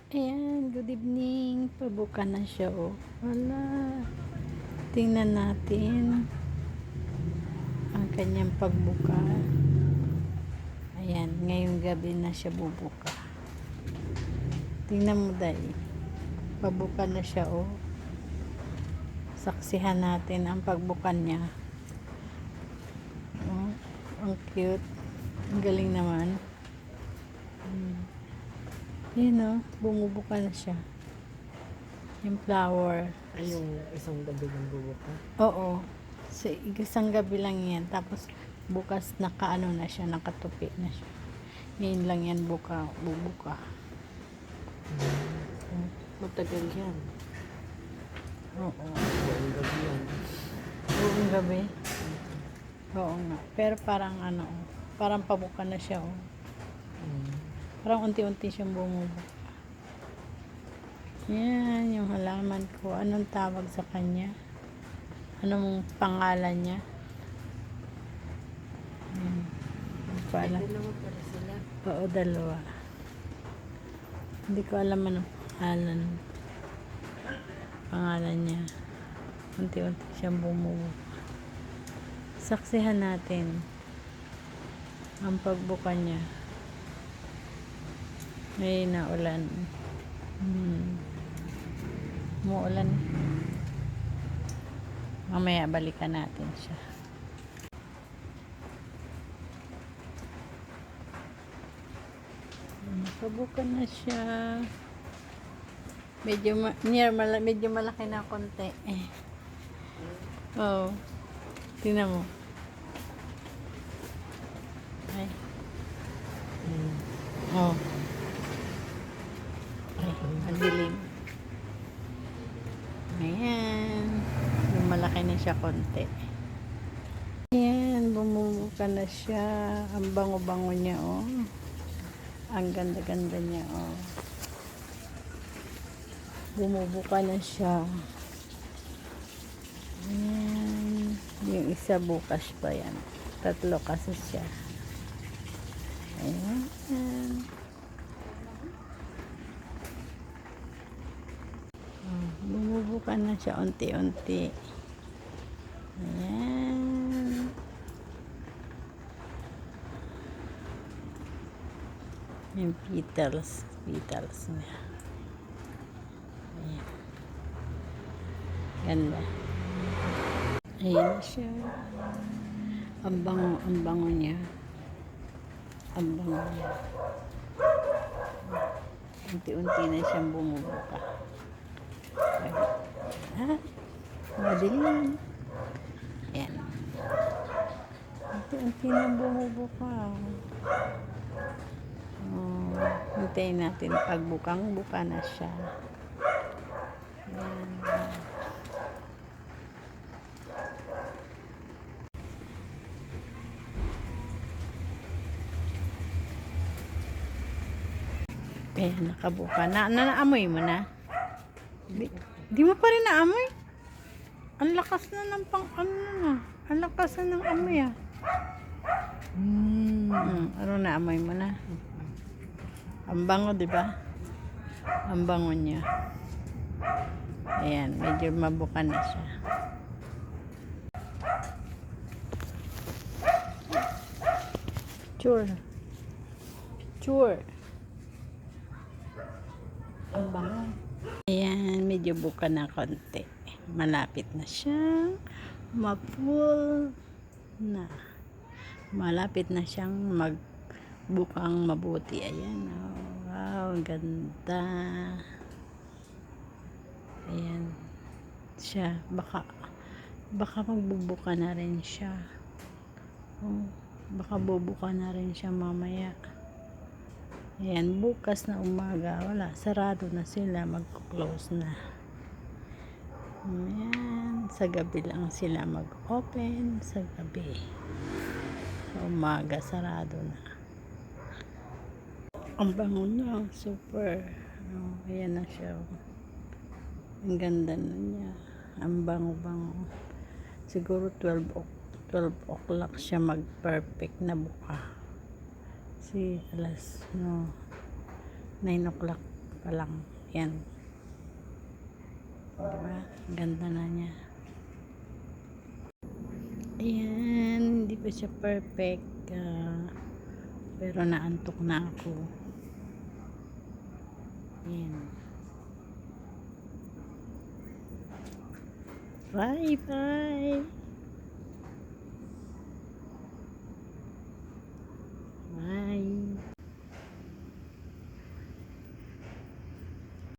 Ayan, good evening. Pabuka na siya, oh. Wala. Tingnan natin ang kanyang pagbuka. Ayan, ngayong gabi na siya bubuka. Tingnan mo, dahil. Pabuka na siya, oh. Saksihan natin ang pagbukan niya. Oh, ang cute. Ang galing naman. Yan, oh. Bumubuka na siya. Yung flower. Ay, yung isang gabi ng bubuka? Oo. So, isang gabi lang yan. Tapos, bukas nakaano na siya, nakatupi na siya. Ngayon lang yan bubuka. Matagal yan. Oo. Buong gabi yan. Buong gabi. Oo nga. Pero parang parang pabuka na siya, oh. Parang unti-unti siyang bumubuka. Yan, yung halaman ko. Anong tawag sa kanya? Anong pangalan niya? Hindi ko alam. Dalawa pala sila. Oo, dalawa. Hindi ko alam anong pangalan niya. Unti-unti siyang bumubuka. Saksihan natin ang pagbuka niya. May naulan. Umuulan. Mamaya balikan natin siya. Pabuka na siya. Medyo malaki na konti. Oh. Tingnan mo. Ay. Oh. Ay, ang dilim. Ayan. Malaki na siya konti. Ayan, bumubuka na siya. Ang bango-bango niya, oh. Ang ganda-ganda niya, oh. Bumubuka na siya. Ayan. Yung isa bukas pa yan. 3 kasi siya. Ayan. Bumubuka na siya unti-unti. Ayan. Yung petals niya. Ayan. Ganda. Ayan siya. Ang bango niya. Ang bango niya. Unti-unti na siyang bumubuka. Madilim. Ayan. Unti-unti na bumubuka. Hintayin natin pagbukang-buka na siya. Ayan. Ayan, nakabuka. Naamoy mo na? Di mo pa rin naamoy? Ang lakas na ng Ang lakas na ng amoy, ah. Ano naamoy mo na? Ang bango, di ba? Ang bango niya. Ayan, medyo mabuka na siya. Sure. Ang bango. Ayan, medyo buka na konti. Malapit na siyang ma-full na. Malapit na siyang magbukang mabuti. Ayan, oh. Wow, ganda. Ayan siya. Baka magbubuka na rin siya. Oh, baka bubuka na rin siya mamaya. Ayan, bukas na umaga, wala, sarado na sila, mag-close na. Ayan, sa gabi lang sila mag-open, sa gabi. Sa umaga, sarado na. Ang bango niya, super. Oh, ayan na siya. Ang ganda na niya. Ang bango-bango. Siguro 12 o'clock siya mag-perfect na buka. Alas 9 o'clock pa lang. Yan. Diba? Ganda na niya. Ayan. Hindi pa siya perfect. Pero naantok na ako. Ayan. Bye bye.